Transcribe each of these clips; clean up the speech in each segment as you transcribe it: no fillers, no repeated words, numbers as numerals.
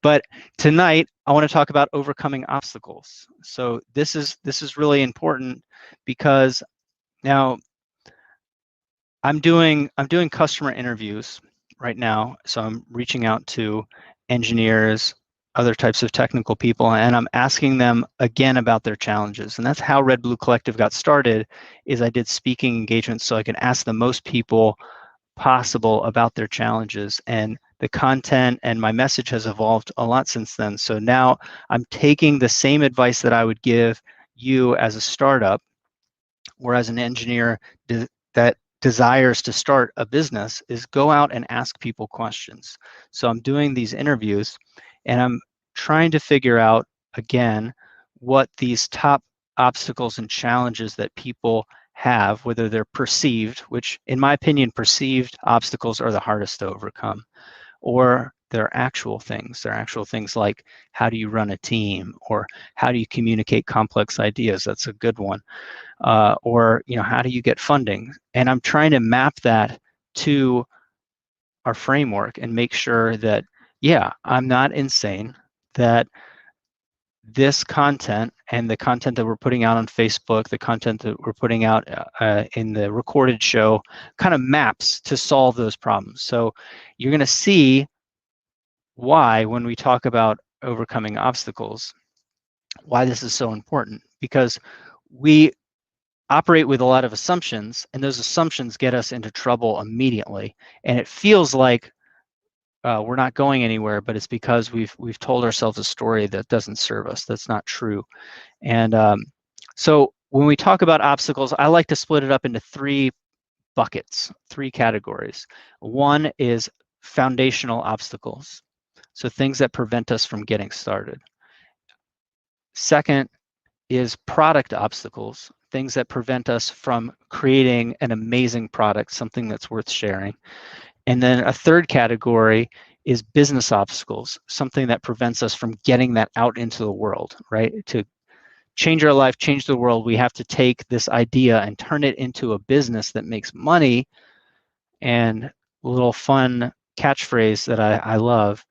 But tonight, I want to talk about overcoming obstacles. So this is really important because now I'm doing customer interviews right now. So I'm reaching out to engineers, other types of technical people, and I'm asking them again about their challenges. And that's how Red Blue Collective got started, is I did speaking engagements so I could ask the most people possible about their challenges. And the content and my message has evolved a lot since then. So now I'm taking the same advice that I would give you as a startup or as an engineer that desires to start a business, is go out and ask people questions. So I'm doing these interviews and I'm trying to figure out, again, what these top obstacles and challenges that people have, whether they're perceived, which in my opinion, perceived obstacles are the hardest to overcome, or they're actual things. They're actual things like, how do you run a team, or how do you communicate complex ideas? That's a good one. Or how do you get funding? And I'm trying to map that to our framework and make sure that, yeah, I'm not insane, that this content and the content that we're putting out on Facebook, the content that we're putting out in the recorded show kind of maps to solve those problems. So you're going to see why, when we talk about overcoming obstacles, why this is so important, because we operate with a lot of assumptions, and those assumptions get us into trouble immediately. And it feels like we're not going anywhere, but it's because we've told ourselves a story that doesn't serve us. That's not true. And so when we talk about obstacles, I like to split it up into three buckets, three categories. One is foundational obstacles, so things that prevent us from getting started. Second is product obstacles, things that prevent us from creating an amazing product, something that's worth sharing. And then a third category is business obstacles, something that prevents us from getting that out into the world, right? To change our life, change the world, we have to take this idea and turn it into a business that makes money. And a little fun catchphrase that I love: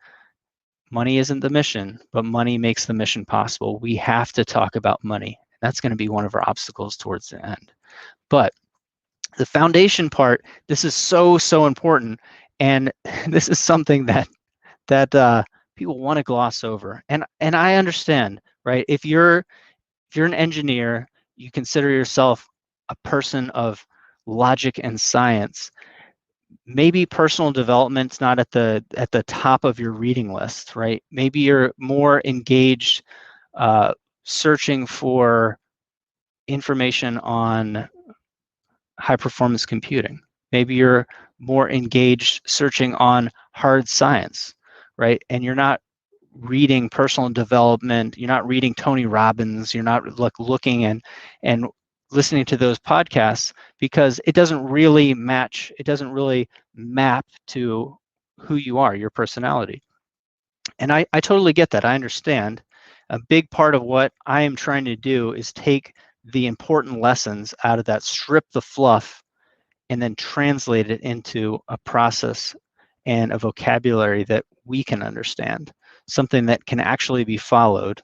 money isn't the mission, but money makes the mission possible. We have to talk about money. That's going to be one of our obstacles towards the end. But the foundation part, this is so important, and this is something that people want to gloss over. And I understand, right? If you're an engineer, you consider yourself a person of logic and science. Maybe personal development's not at the top of your reading list, right? Maybe you're more engaged searching for information on high performance computing. Maybe you're more engaged searching on hard science, right? And you're not reading personal development, you're not reading Tony Robbins, you're not looking and listening to those podcasts, because it doesn't really match, it doesn't really map to who you are, your personality. And I totally get that. I understand. A big part of what I am trying to do is take the important lessons out of that, strip the fluff, and then translate it into a process and a vocabulary that we can understand, something that can actually be followed.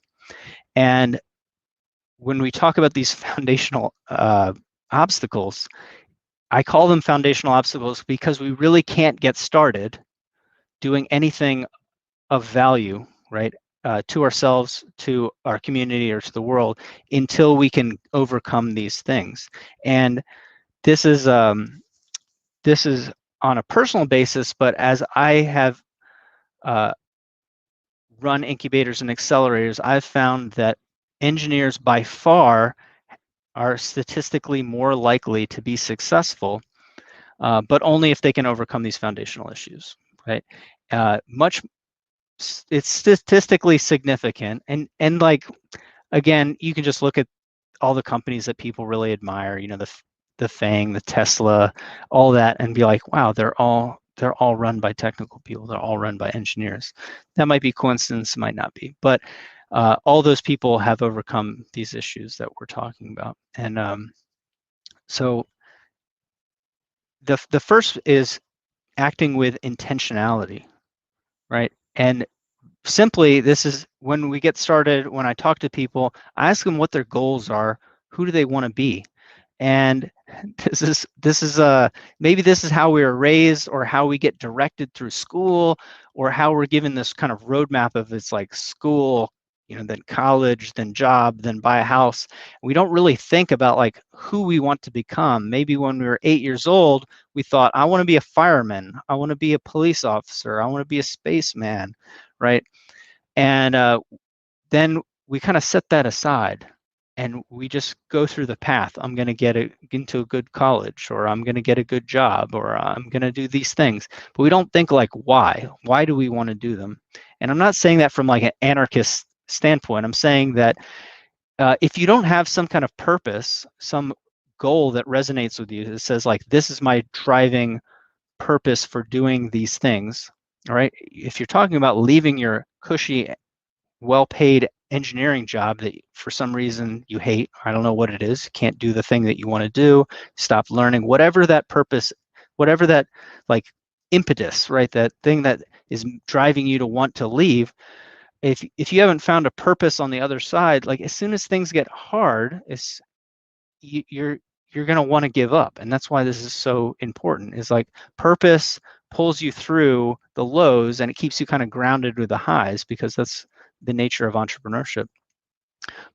And when we talk about these foundational obstacles, I call them foundational obstacles because we really can't get started doing anything of value, right, to ourselves, to our community, or to the world, until we can overcome these things. And this is on a personal basis, but as I have run incubators and accelerators, I've found that engineers by far are statistically more likely to be successful, but only if they can overcome these foundational issues, right? It's statistically significant, and like, again, you can just look at all the companies that people really admire, the FANG, the Tesla, all that, and be like, wow, they're all run by technical people. They're all run by engineers. That might be coincidence, might not be, but all those people have overcome these issues that we're talking about. And so the first is acting with intentionality, right? And simply, this is when we get started, when I talk to people, I ask them what their goals are. Who do they want to be? And this is maybe this is how we were raised, or how we get directed through school, or how we're given this kind of roadmap of it's like school, then college, then job, then buy a house. We don't really think about like who we want to become. Maybe when we were 8 years old, we thought, I want to be a fireman, I want to be a police officer, I want to be a spaceman, right? And then we kind of set that aside, and we just go through the path. I'm going to into a good college, or I'm going to get a good job, or I'm going to do these things. But we don't think like, why do we want to do them? And I'm not saying that from like an anarchist standpoint. I'm saying that if you don't have some kind of purpose, some goal that resonates with you, that says like, this is my driving purpose for doing these things, all right? If you're talking about leaving your cushy, well-paid engineering job that for some reason you hate, I don't know what it is, can't do the thing that you want to do, stop learning, whatever that purpose, whatever that like impetus, right? That thing that is driving you to want to leave. If you haven't found a purpose on the other side, like as soon as things get hard, you're going to want to give up. And that's why this is so important, is like purpose pulls you through the lows and it keeps you kind of grounded with the highs, because that's the nature of entrepreneurship.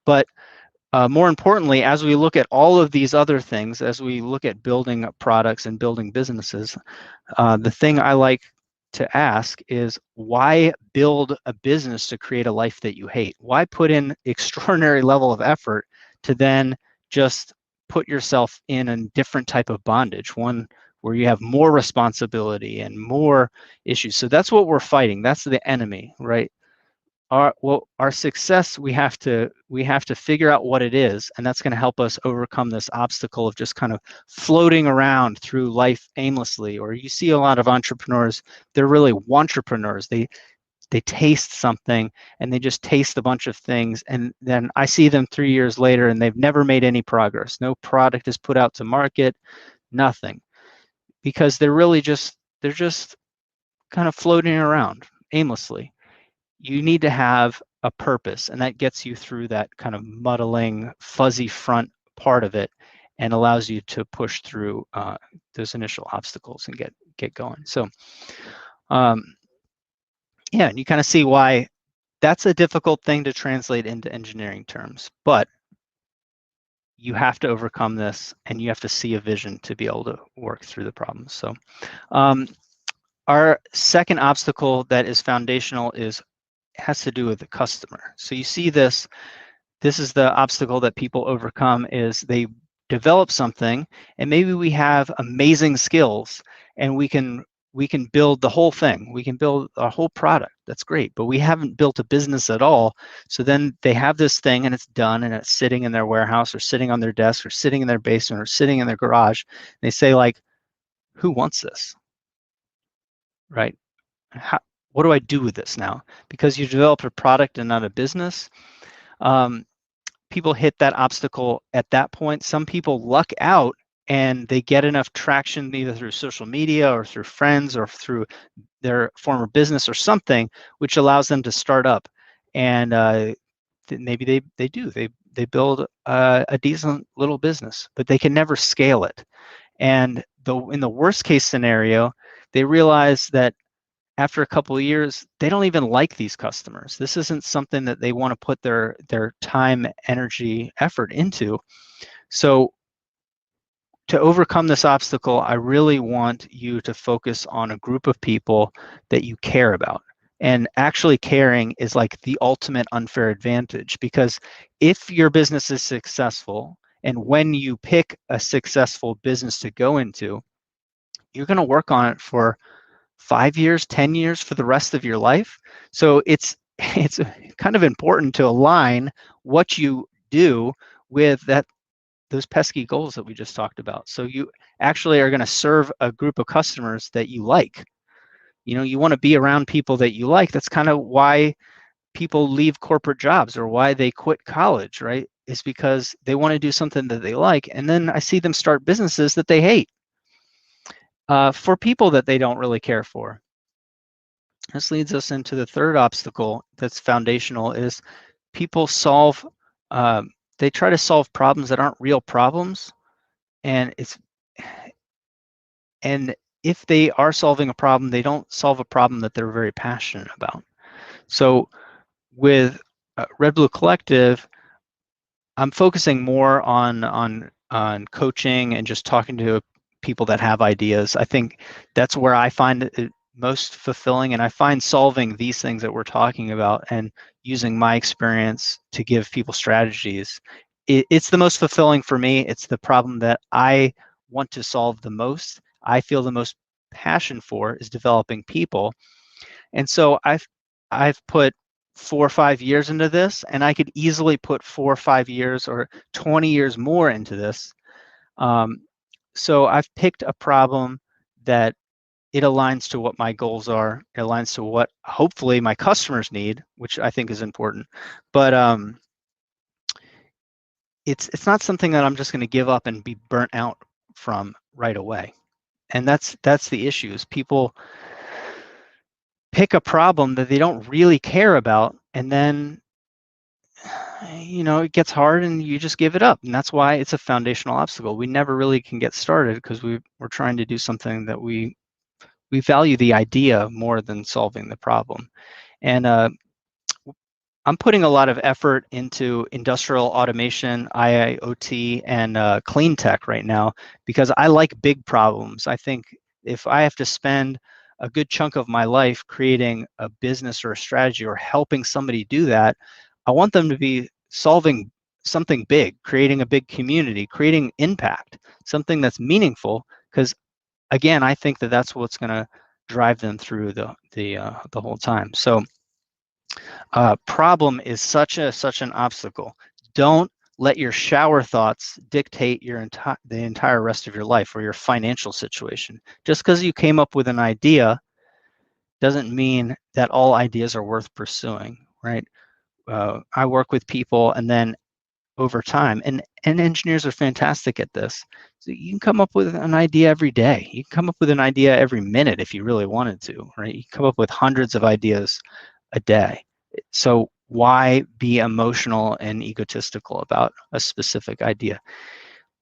But more importantly, as we look at all of these other things, as we look at building products and building businesses, the thing I like to ask is, why build a business to create a life that you hate? Why put in extraordinary level of effort to then just put yourself in a different type of bondage, one where you have more responsibility and more issues? So that's what we're fighting. That's the enemy, right? Our success, we have to figure out what it is, and that's going to help us overcome this obstacle of just kind of floating around through life aimlessly. Or you see a lot of entrepreneurs, they're really wantrepreneurs. They taste something, and they just taste a bunch of things, and then I see them 3 years later and they've never made any progress. No product is put out to market, nothing, because they're just kind of floating around aimlessly. You need to have a purpose, and that gets you through that kind of muddling, fuzzy front part of it, and allows you to push through those initial obstacles and get going. So yeah, and you kind of see why that's a difficult thing to translate into engineering terms, but you have to overcome this, and you have to see a vision to be able to work through the problems. So our second obstacle that is foundational has to do with the customer. So you see this is the obstacle that people overcome, is they develop something, and maybe we have amazing skills, and we can build the whole thing. We can build a whole product. That's great, but we haven't built a business at all. So then they have this thing, and it's done, and it's sitting in their warehouse, or sitting on their desk, or sitting in their basement, or sitting in their garage. They say like, who wants this, right? What do I do with this now? Because you developed a product and not a business. People hit that obstacle at that point. Some people luck out and they get enough traction, either through social media or through friends or through their former business or something, which allows them to start up. And maybe they build a decent little business, but they can never scale it. And in the worst case scenario, they realize that after a couple of years, they don't even like these customers. This isn't something that they want to put their time, energy, effort into. So to overcome this obstacle, I really want you to focus on a group of people that you care about. And actually caring is like the ultimate unfair advantage, because if your business is successful, and when you pick a successful business to go into, you're going to work on it for 5 years, 10 years, for the rest of your life. So it's kind of important to align what you do with those pesky goals that we just talked about. So you actually are going to serve a group of customers that you like. You want to be around people that you like. That's kind of why people leave corporate jobs, or why they quit college, right? Is because they want to do something that they like. And then I see them start businesses that they hate, for people that they don't really care for. This leads us into the third obstacle that's foundational is people solve, they try to solve problems that aren't real problems. And and if they are solving a problem, they don't solve a problem that they're very passionate about. So with Red Blue Collective, I'm focusing more on coaching and just talking to people that have ideas. I think that's where I find it most fulfilling, and I find solving these things that we're talking about and using my experience to give people strategies. It's the most fulfilling for me. It's the problem that I want to solve the most. I feel the most passion for is developing people, and so I've put 4 or 5 years into this, and I could easily put 4 or 5 years or 20 years more into this. Um, so I've picked a problem that it aligns to what my goals are. It aligns to what hopefully my customers need, which I think is important. But it's not something that I'm just going to give up and be burnt out from right away. And that's the issue is people pick a problem that they don't really care about, and then it gets hard and you just give it up. And that's why it's a foundational obstacle. We never really can get started because we're trying to do something that we value the idea more than solving the problem. And I'm putting a lot of effort into industrial automation, IIoT, and clean tech right now because I like big problems. I think if I have to spend a good chunk of my life creating a business or a strategy or helping somebody do that, I want them to be solving something big, creating a big community, creating impact, something that's meaningful. Because again, I think that that's what's going to drive them through the whole time. So problem is such an obstacle. Don't let your shower thoughts dictate the entire rest of your life or your financial situation. Just because you came up with an idea doesn't mean that all ideas are worth pursuing, right? I work with people, and then over time, and engineers are fantastic at this. So you can come up with an idea every day. You can come up with an idea every minute if you really wanted to, right? You can come up with hundreds of ideas a day. So why be emotional and egotistical about a specific idea?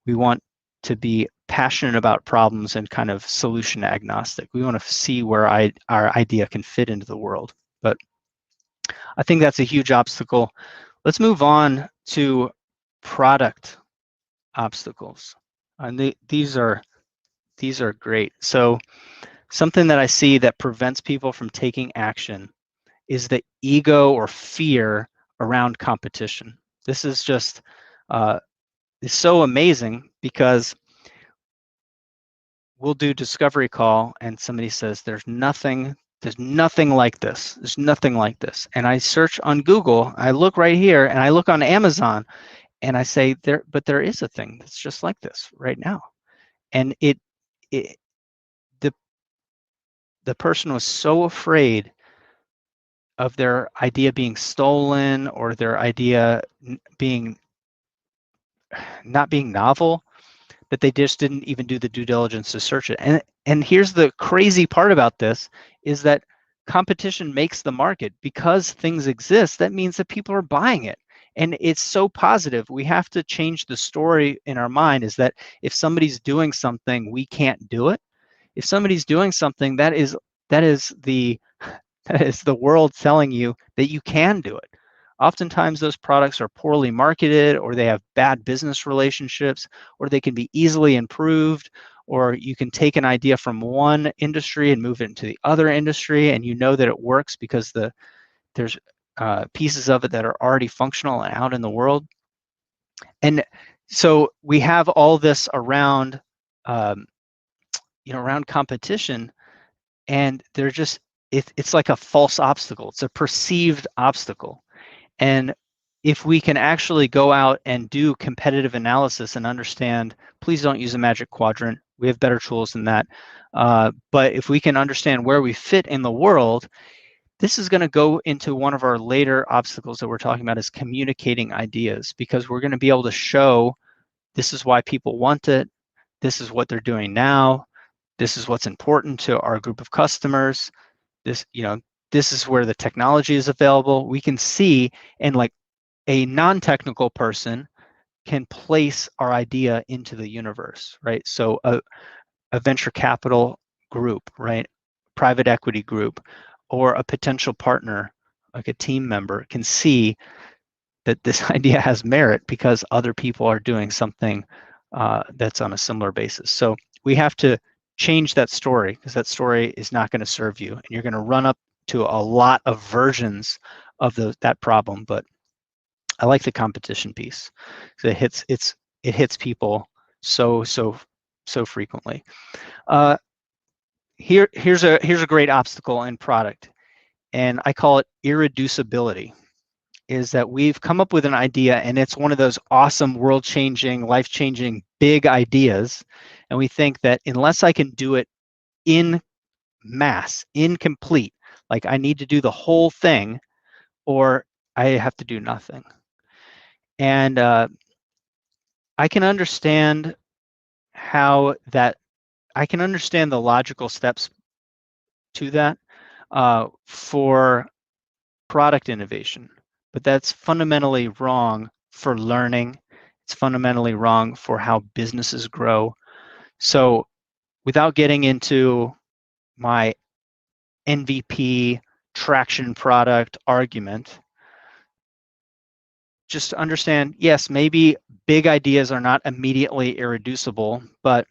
We want to be passionate about problems and kind of solution agnostic. We want to see where our idea can fit into the world. But I think that's a huge obstacle. Let's move on to product obstacles. And these are great. So something that I see that prevents people from taking action is the ego or fear around competition. This is just it's so amazing because we'll do discovery call and somebody says there's nothing like this. There's nothing like this. And I search on Google, I look right here, and I look on Amazon, and I say but there is a thing that's just like this right now. And it the person was so afraid of their idea being stolen or their idea being not being novel that they just didn't even do the due diligence to search it. And here's the crazy part about this is that competition makes the market. Because things exist, that means that people are buying it. And it's so positive. We have to change the story in our mind is that if somebody's doing something, we can't do it. If somebody's doing something, that is the world telling you that you can do it. Oftentimes those products are poorly marketed, or they have bad business relationships, or they can be easily improved, or you can take an idea from one industry and move it into the other industry, and you know that it works because there's pieces of it that are already functional and out in the world. And so we have all this around around competition, and they're just it's like a false obstacle. It's a perceived obstacle. And if we can actually go out and do competitive analysis and understand, please don't use a magic quadrant. We have better tools than that. But if we can understand where we fit in the world, this is going to go into one of our later obstacles that we're talking about is communicating ideas, because we're going to be able to show this is why people want it. This is what they're doing now. This is what's important to our group of customers. this is where the technology is available. We can see, and like a non-technical person can place our idea into the universe, right? So a venture capital group, right? Private equity group, or a potential partner, like a team member, can see that this idea has merit because other people are doing something that's on a similar basis. So we have to change that story, because that story is not going to serve you, and you're going to run up to a lot of versions of that problem. But I like the competition piece, because it hits people so frequently. Here's a great obstacle in product, and I call it irreducibility. Is that we've come up with an idea, and it's one of those awesome, world-changing, life-changing big ideas, and we think that unless I can do it in mass, incomplete, like I need to do the whole thing, or I have to do nothing. And I can understand how that, I can understand the logical steps to that for product innovation, but that's fundamentally wrong for learning. It's fundamentally wrong for how businesses grow. So without getting into my MVP traction product argument, just understand, yes, maybe big ideas are not immediately irreducible, but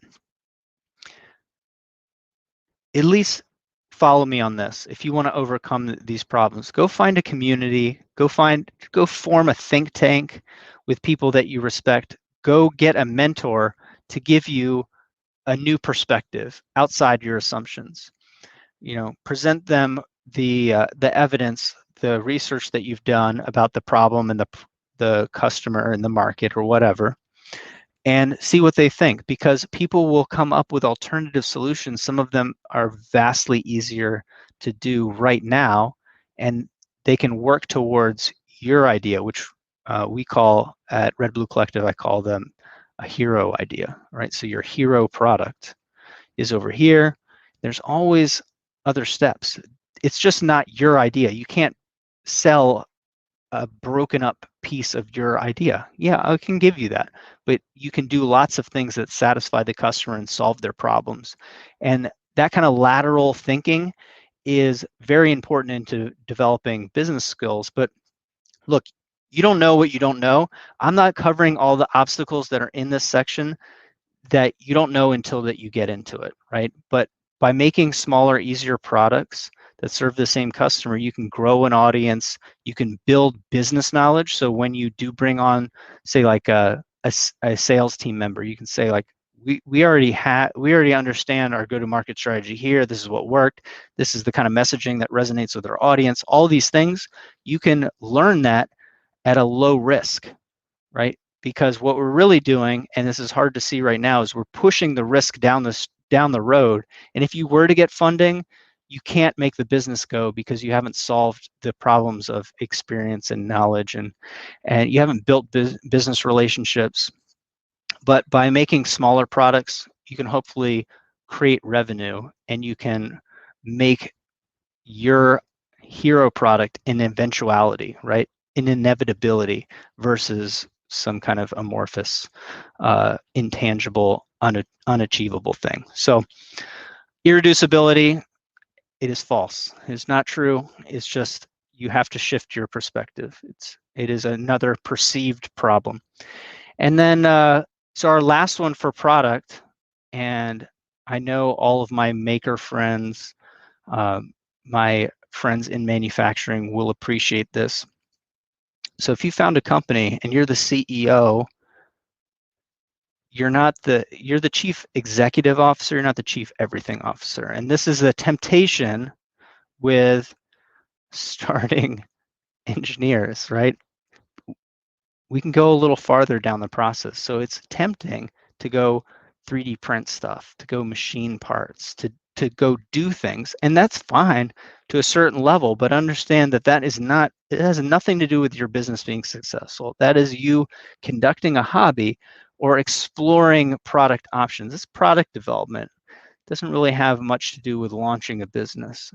at least follow me on this. If you want to overcome these problems, go find a community, go form a think tank with people that you respect, go get a mentor to give you a new perspective outside your assumptions. Present them the evidence, the research that you've done about the problem and the customer and the market or whatever, and see what they think, because people will come up with alternative solutions. Some of them are vastly easier to do right now, and they can work towards your idea, which we call at Red Blue Collective, I call them a hero idea, right? So your hero product is over here. There's always other steps. It's just not your idea. You can't sell a broken up piece of your idea. Yeah, I can give you that, but you can do lots of things that satisfy the customer and solve their problems. And that kind of lateral thinking is very important into developing business skills. But look, you don't know what you don't know. I'm not covering all the obstacles that are in this section that you don't know until that you get into it, right? But by making smaller, easier products that serve the same customer, you can grow an audience, you can build business knowledge. So when you do bring on, say, like a sales team member, you can say, like, we already understand our go-to-market strategy here. This is what worked. This is the kind of messaging that resonates with our audience. All these things, you can learn that at a low risk, right? Because what we're really doing, and this is hard to see right now, is we're pushing the risk down the road. And if you were to get funding, you can't make the business go because you haven't solved the problems of experience and knowledge, and you haven't built business relationships. But by making smaller products, you can hopefully create revenue, and you can make your hero product an eventuality, right? An inevitability versus some kind of amorphous, intangible, unachievable thing. So irreducibility, it is false. It's not true. It's just you have to shift your perspective. It is another perceived problem. And then, so our last one for product, and I know all of my maker friends, my friends in manufacturing will appreciate this. So if you found a company and you're the CEO, you're the chief executive officer, you're not the chief everything officer. And this is the temptation with starting engineers, right? We can go a little farther down the process. So it's tempting to go 3D print stuff, to go machine parts, to go do things. And that's fine to a certain level, but understand that it has nothing to do with your business being successful. That is you conducting a hobby or exploring product options. This product development doesn't really have much to do with launching a business.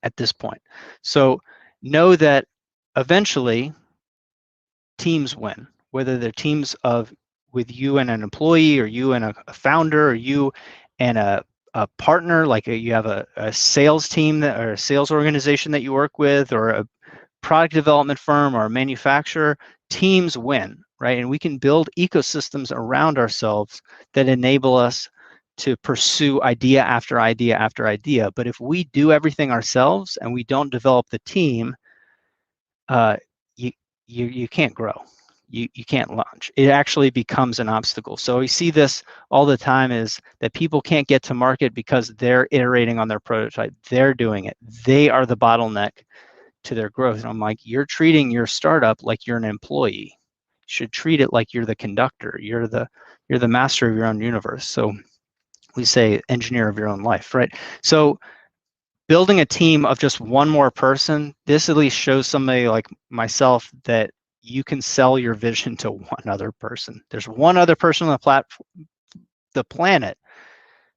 at this point. So know that eventually teams win, whether they're teams of with you and an employee, or you and a founder, or you and a partner, like you have a sales team that, or a sales organization that you work with, or a product development firm or a manufacturer. Teams win, right? And we can build ecosystems around ourselves that enable us to pursue idea after idea after idea. But if we do everything ourselves and we don't develop the team, you you can't grow. You can't launch. It actually becomes an obstacle. So we see this all the time, is that people can't get to market because they're iterating on their prototype. They're doing it. They are the bottleneck to their growth. And I'm like, you're treating your startup like you're an employee. You should treat it like you're the conductor. You're the master of your own universe. So we say engineer of your own life, right? So building a team of just one more person, this at least shows somebody like myself that you can sell your vision to one other person. There's one other person on the planet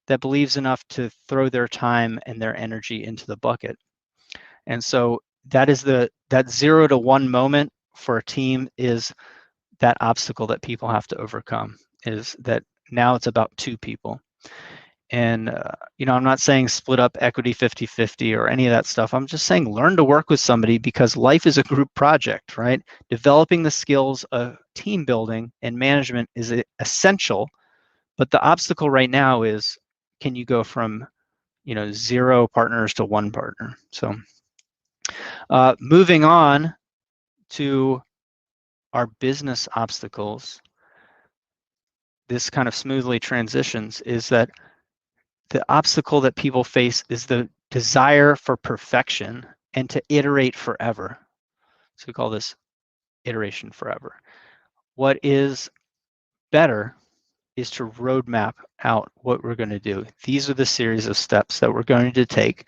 that believes enough to throw their time and their energy into the bucket. And so that is that 0 to 1 moment for a team, is that obstacle that people have to overcome, is that now it's about 2 people. And I'm not saying split up equity 50-50 or any of that stuff. I'm just saying learn to work with somebody, because life is a group project, right? Developing the skills of team building and management is essential. But the obstacle right now is, can you go from 0 partners to 1 partner? So moving on to our business obstacles, this kind of smoothly transitions, is that the obstacle that people face is the desire for perfection and to iterate forever. So we call this iteration forever. What is better is to roadmap out what we're going to do. These are the series of steps that we're going to take.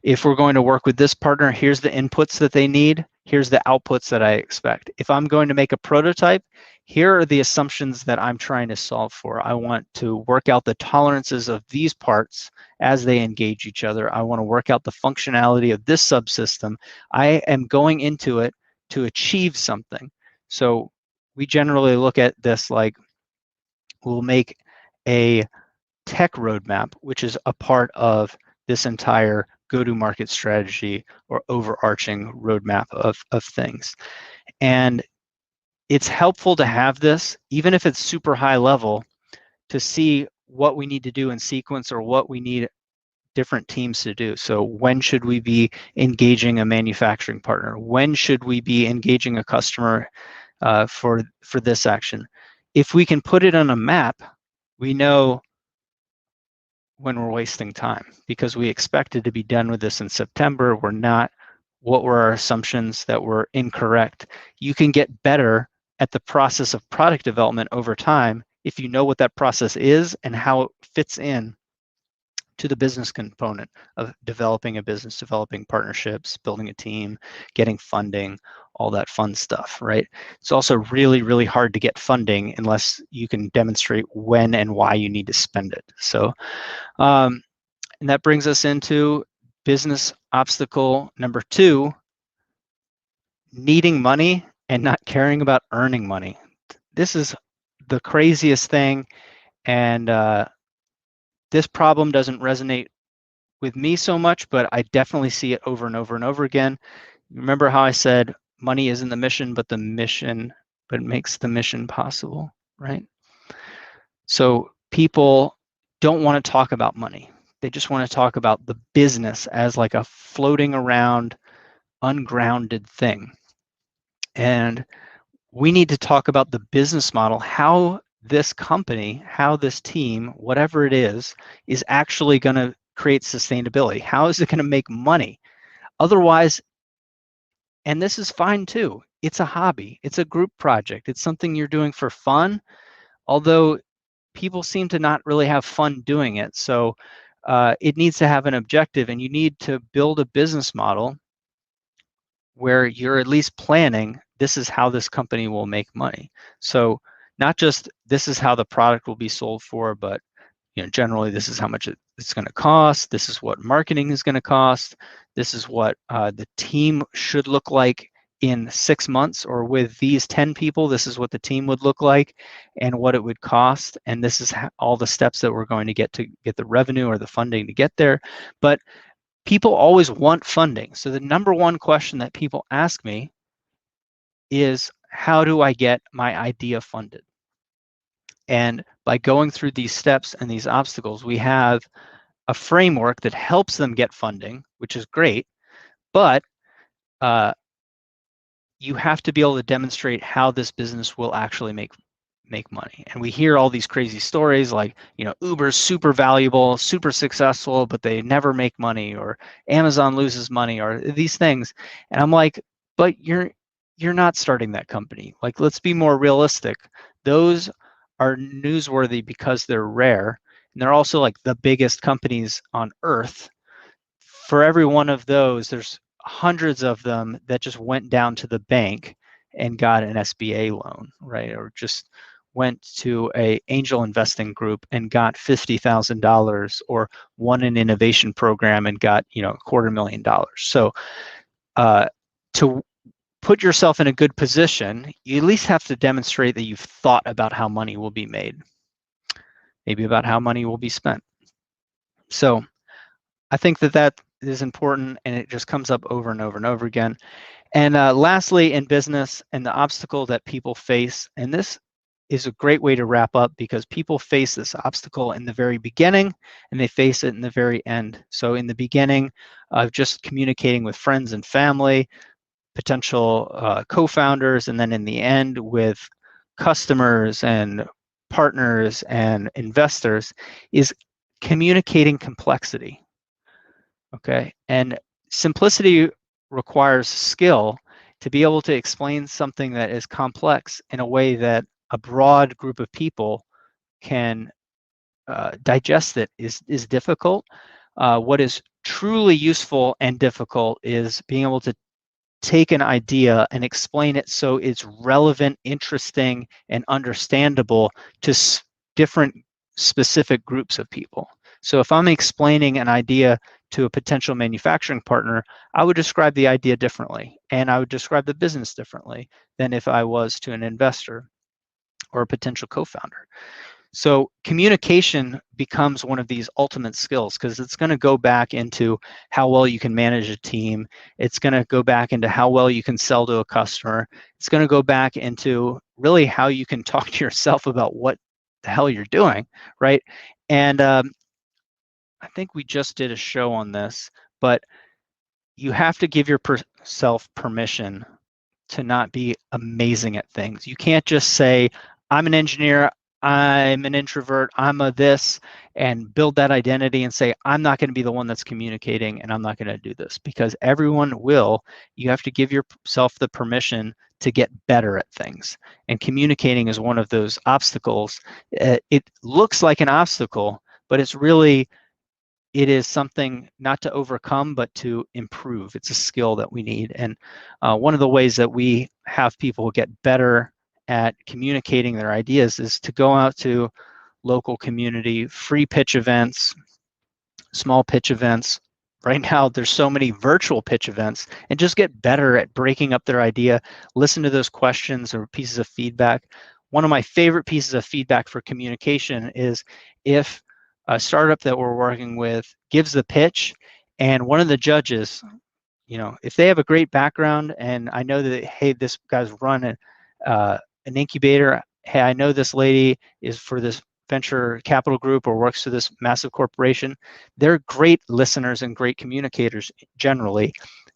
If we're going to work with this partner, here's the inputs that they need. Here's the outputs that I expect. If I'm going to make a prototype, here are the assumptions that I'm trying to solve for. I want to work out the tolerances of these parts as they engage each other. I want to work out the functionality of this subsystem. I am going into it to achieve something. So we generally look at this like, we'll make a tech roadmap, which is a part of this entire go-to-market strategy or overarching roadmap of things. And it's helpful to have this, even if it's super high level, to see what we need to do in sequence or what we need different teams to do. So when should we be engaging a manufacturing partner? When should we be engaging a customer for this action? If we can put it on a map, we know when we're wasting time, because we expected to be done with this in September. We're not. What were our assumptions that were incorrect? You can get better at the process of product development over time if you know what that process is and how it fits in to the business component of developing a business, developing partnerships, building a team, getting funding, all that fun stuff, right? It's also really, really hard to get funding unless you can demonstrate when and why you need to spend it. So, and that brings us into business obstacle number 2, needing money and not caring about earning money. This is the craziest thing, and this problem doesn't resonate with me so much, but I definitely see it over and over and over again. Remember how I said money isn't the mission, but it makes the mission possible, right? So people don't want to talk about money. They just want to talk about the business as like a floating around, ungrounded thing. And we need to talk about the business model, how this company, how this team, whatever it is actually going to create sustainability. How is it going to make money? Otherwise, and this is fine too, it's a hobby, it's a group project, it's something you're doing for fun, although people seem to not really have fun doing it. So it needs to have an objective, and you need to build a business model where you're at least planning, this is how this company will make money. So not just this is how the product will be sold for, but generally this is how much it's going to cost. This is what marketing is going to cost. This is what the team should look like in 6 months, or with these 10 people, this is what the team would look like and what it would cost. And this is all the steps that we're going to get the revenue or the funding to get there. But people always want funding. So the number one question that people ask me is, how do I get my idea funded? And by going through these steps and these obstacles, we have a framework that helps them get funding, which is great, but you have to be able to demonstrate how this business will actually make money. And we hear all these crazy stories like, Uber's super valuable, super successful, but they never make money, or Amazon loses money, or these things. And I'm like, but you're not starting that company. Like, let's be more realistic. Those are newsworthy because they're rare, and they're also like the biggest companies on earth. For every one of those, there's hundreds of them that just went down to the bank and got an SBA loan, right? Or just went to a angel investing group and got $50,000, or won an innovation program and got $250,000. So to put yourself in a good position, you at least have to demonstrate that you've thought about how money will be made, maybe about how money will be spent. So I think that is important, and it just comes up over and over and over again. And lastly, in business, and the obstacle that people face, and this is a great way to wrap up, because people face this obstacle in the very beginning and they face it in the very end. So in the beginning of just communicating with friends and family, potential co-founders, and then in the end with customers and partners and investors, is communicating complexity. Okay, and simplicity requires skill to be able to explain something that is complex in a way that a broad group of people can digest. It is difficult. What is truly useful and difficult is being able to take an idea and explain it so it's relevant, interesting, and understandable to different specific groups of people. So if I'm explaining an idea to a potential manufacturing partner, I would describe the idea differently, and I would describe the business differently than if I was to an investor or a potential co-founder. So communication becomes one of these ultimate skills, because it's going to go back into how well you can manage a team. It's going to go back into how well you can sell to a customer. It's going to go back into really how you can talk to yourself about what the hell you're doing, right? And I think we just did a show on this, but you have to give yourself permission to not be amazing at things. You can't just say, I'm an engineer, I'm an introvert, I'm a this, and build that identity and say, I'm not going to be the one that's communicating and I'm not going to do this, because everyone will. You have to give yourself the permission to get better at things. And communicating is one of those obstacles. It looks like an obstacle, but it is something not to overcome, but to improve. It's a skill that we need. And one of the ways that we have people get better at communicating their ideas is to go out to local community free pitch events, small pitch events. Right now, there's so many virtual pitch events, and just get better at breaking up their idea, listen to those questions or pieces of feedback. One of my favorite pieces of feedback for communication is if a startup that we're working with gives the pitch, and one of the judges, if they have a great background, and I know that, hey, this guy's run an incubator, hey, I know this lady is for this venture capital group or works for this massive corporation, they're great listeners and great communicators generally.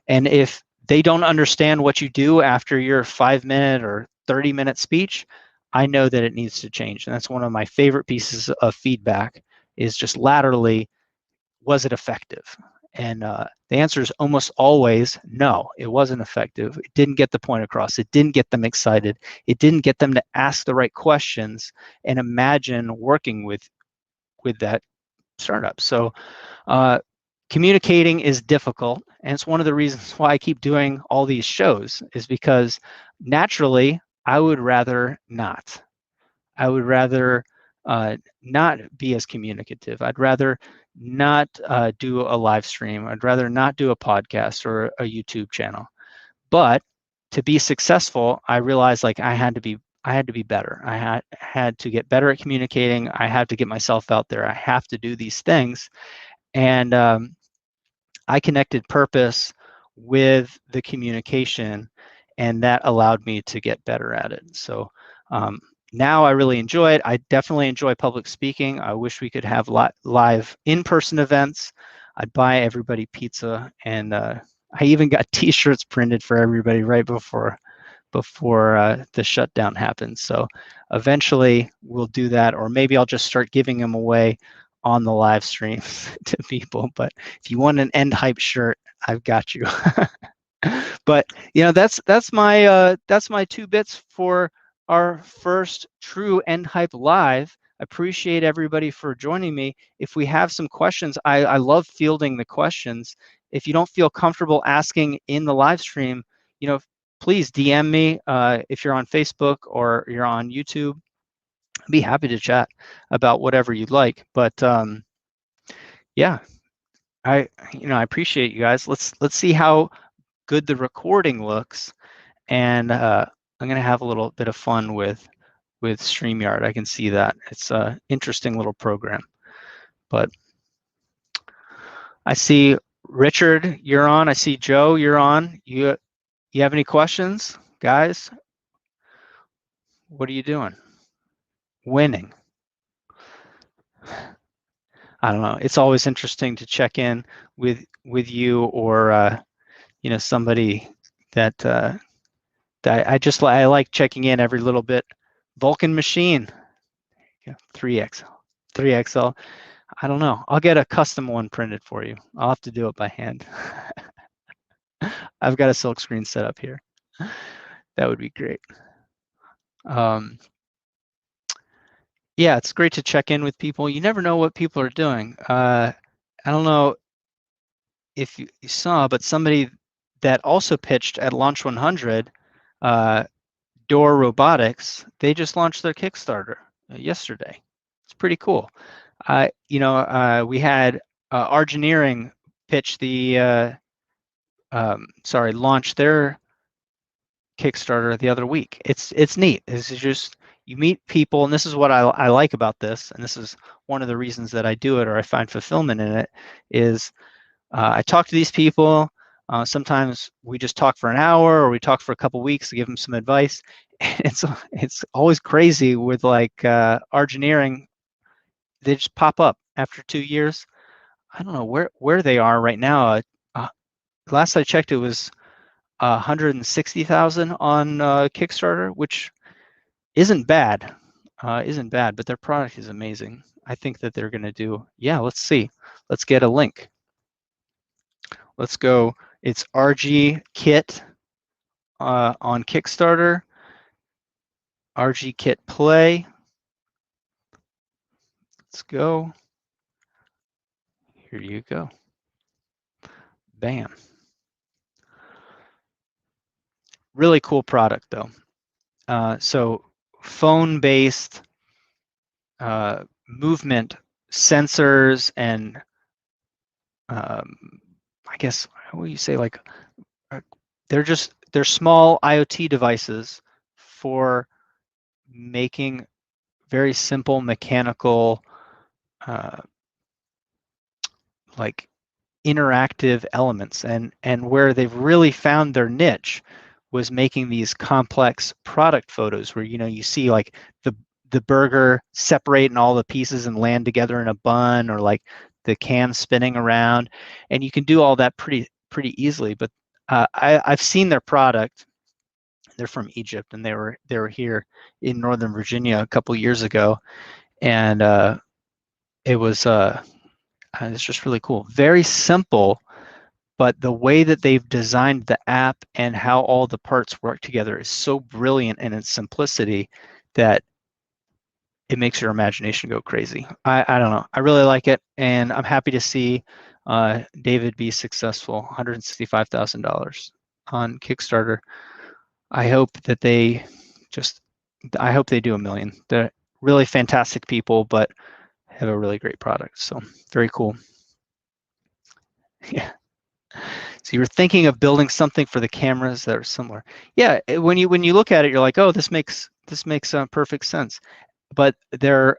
And if they don't understand what you do after your 5-minute or 30-minute speech, I know that it needs to change. And that's one of my favorite pieces of feedback, is just laterally, was it effective? And the answer is almost always no, it wasn't effective. It didn't get the point across. It didn't get them excited. It didn't get them to ask the right questions and imagine working with that startup. So communicating is difficult, and it's one of the reasons why I keep doing all these shows, is because naturally I would rather not. I would rather not be as communicative. I'd rather not do a live stream. I'd rather not do a podcast or a YouTube channel. But to be successful, I realized like I had to be better. I had to get better at communicating. I had to get myself out there. I have to do these things. And I connected purpose with the communication, and that allowed me to get better at it. So now I really enjoy it. I definitely enjoy public speaking. I wish we could have live in-person events. I'd buy everybody pizza, and I even got T-shirts printed for everybody right before the shutdown happens. So eventually we'll do that, or maybe I'll just start giving them away on the live streams to people. But if you want an End Hype shirt, I've got you. But that's my 2 bits for our first true End Hype live. I appreciate everybody for joining me. If we have some questions, I love fielding the questions. If you don't feel comfortable asking in the live stream, please DM me if you're on Facebook or you're on YouTube. I'd be happy to chat about whatever you'd like. But yeah, I appreciate you guys. Let's see how good the recording looks, and I'm gonna have a little bit of fun with StreamYard. I can see that it's an interesting little program. But I see Richard, you're on. I see Joe, you're on. You have any questions, guys? What are you doing? Winning. I don't know. It's always interesting to check in with you or somebody that I like checking in every little bit. Vulcan machine, 3XL. I don't know. I'll get a custom one printed for you. I'll have to do it by hand. I've got a silk screen set up here. That would be great. Yeah, it's great to check in with people. You never know what people are doing. I don't know if you saw, but somebody that also pitched at Launch 100, Door Robotics, they just launched their Kickstarter yesterday. It's pretty cool. We had Argineering pitch launch their Kickstarter the other week. It's neat. This is just, you meet people, and this is what I like about this, and this is one of the reasons that I do it, or I find fulfillment in it, is I talk to these people. Sometimes we just talk for an hour, or we talk for a couple weeks to give them some advice. It's always crazy with like Argineering. They just pop up after 2 years. I don't know where they are right now. Last I checked, it was 160,000 on Kickstarter, which isn't bad. But their product is amazing. I think that they're going to do. Yeah, let's see. Let's get a link. Let's go. It's RG Kit on Kickstarter. RG Kit Play. Let's go. Here you go. Bam. Really cool product though. So phone-based movement sensors and I guess what do you say, like they're small IoT devices for making very simple mechanical like interactive elements, and where they've really found their niche was making these complex product photos where you see like the burger separate in all the pieces and land together in a bun, or like the can spinning around, and you can do all that pretty easily. But I've seen their product. They're from Egypt, and they were here in Northern Virginia a couple years ago, and it's just really cool. Very simple, but the way that they've designed the app and how all the parts work together is so brilliant in its simplicity that it makes your imagination go crazy. I don't know. I really like it, and I'm happy to see David be successful. $165,000 on Kickstarter. I hope that I hope they do 1 million. really fantastic people, but have a really great product. So very cool. Yeah. So you're thinking of building something for the cameras that are similar. Yeah, when you look at it, you're like, oh, this makes perfect sense. But the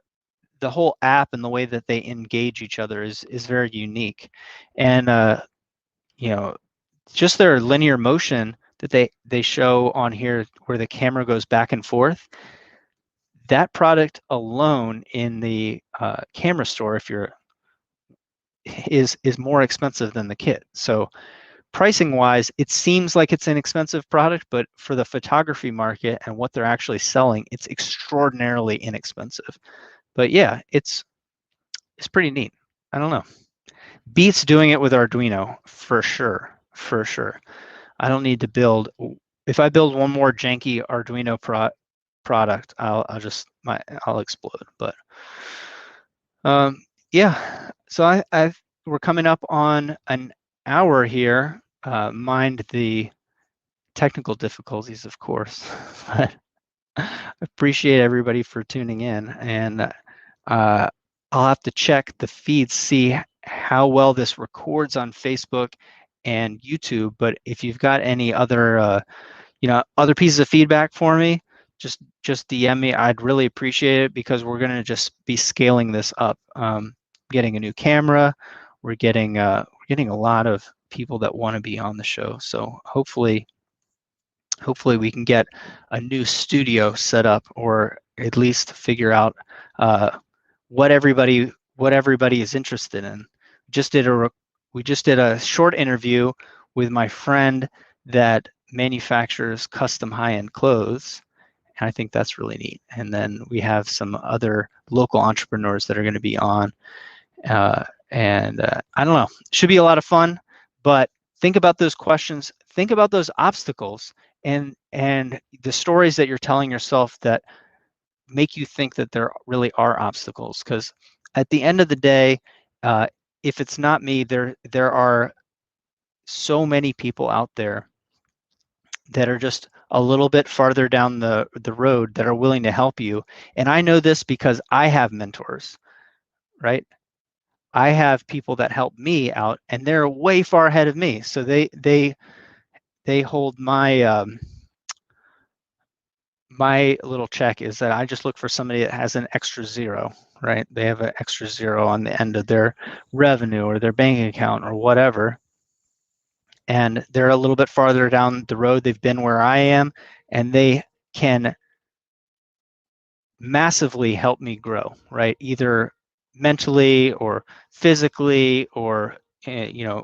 whole app and the way that they engage each other is very unique, and you know, just their linear motion that they show on here, where the camera goes back and forth. That product alone in the camera store, if you're is more expensive than the kit. So pricing wise, it seems like it's an expensive product, but for the photography market and what they're actually selling, it's extraordinarily inexpensive. But yeah, it's pretty neat. I don't know. Beats doing it with Arduino for sure. For sure. I don't need to build. If I build one more janky Arduino product, I'll explode. But yeah. So we're coming up on an hour here. Mind the technical difficulties, of course. But appreciate everybody for tuning in, and I'll have to check the feeds, see how well this records on Facebook and YouTube. But if you've got any other other pieces of feedback for me, just DM me. I'd really appreciate it, because we're going to just be scaling this up. Getting a new camera, we're getting a lot of people that want to be on the show. So hopefully we can get a new studio set up, or at least figure out what everybody is interested in. We just did a short interview with my friend that manufactures custom high-end clothes, and I think that's really neat. And then we have some other local entrepreneurs that are going to be on, and I don't know, should be a lot of fun. But think about those questions, think about those obstacles, and the stories that you're telling yourself that make you think that there really are obstacles. Because at the end of the day, if it's not me, there are so many people out there that are just a little bit farther down the road that are willing to help you. And I know this because I have mentors, right? I have people that help me out, and they're way far ahead of me. So they hold my my little check is that I just look for somebody that has an extra zero, right? They have an extra zero on the end of their revenue or their bank account or whatever, and they're a little bit farther down the road. They've been where I am, and they can massively help me grow, right? Either mentally or physically, or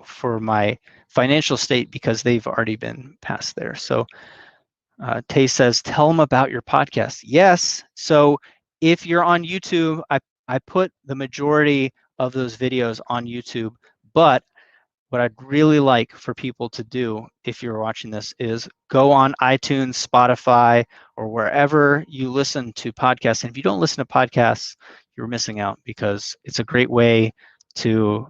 for my financial state, because they've already been past there. So Tay says, tell them about your podcast. Yes. So if you're on YouTube, I put the majority of those videos on YouTube, but what I'd really like for people to do, if you're watching this, is go on iTunes, Spotify, or wherever you listen to podcasts. And if you don't listen to podcasts, you're missing out, because it's a great way to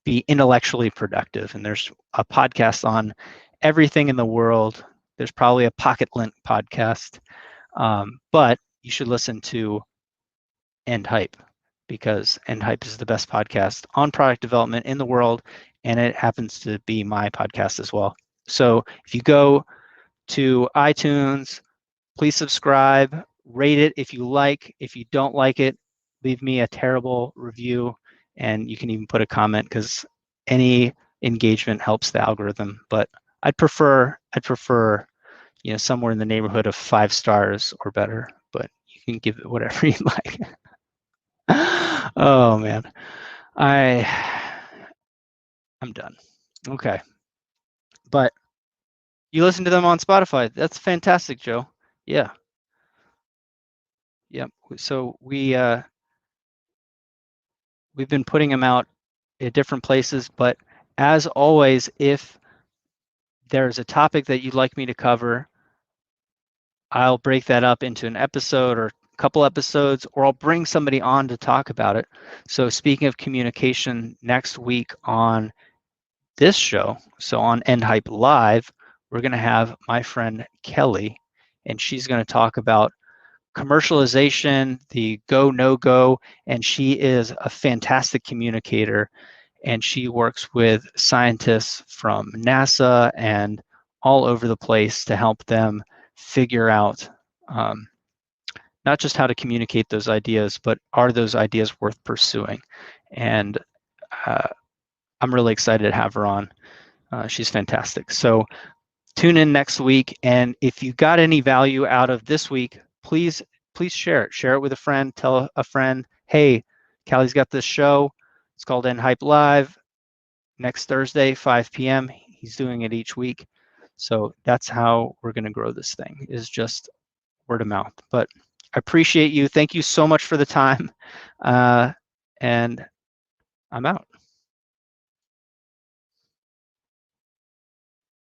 be intellectually productive. And there's a podcast on everything in the world. There's probably a Pocket Lint podcast, but you should listen to End Hype, because End Hype is the best podcast on product development in the world, and it happens to be my podcast as well. So if you go to iTunes, please subscribe, rate it if you like. If you don't like it, leave me a terrible review, and you can even put a comment, because any engagement helps the algorithm. But I'd prefer somewhere in the neighborhood of 5 stars or better, but you can give it whatever you like. Oh man, I'm done. Okay, but you listen to them on Spotify. That's fantastic, Joe. Yeah. So we've been putting them out at different places, but as always, if there's a topic that you'd like me to cover, I'll break that up into an episode or a couple episodes, or I'll bring somebody on to talk about it. So speaking of communication, next week on this show, so on End Hype Live, we're going to have my friend Kelly, and she's going to talk about commercialization, the go, no go, and she is a fantastic communicator. And she works with scientists from NASA and all over the place to help them figure out not just how to communicate those ideas, but are those ideas worth pursuing? And I'm really excited to have her on. She's fantastic. So tune in next week. And if you got any value out of this week, please share it. Share it with a friend. Tell a friend, hey, Callye's got this show. It's called NHype Live. Next Thursday, 5 p.m. He's doing it each week. So that's how we're going to grow this thing, is just word of mouth. But I appreciate you. Thank you so much for the time. And I'm out.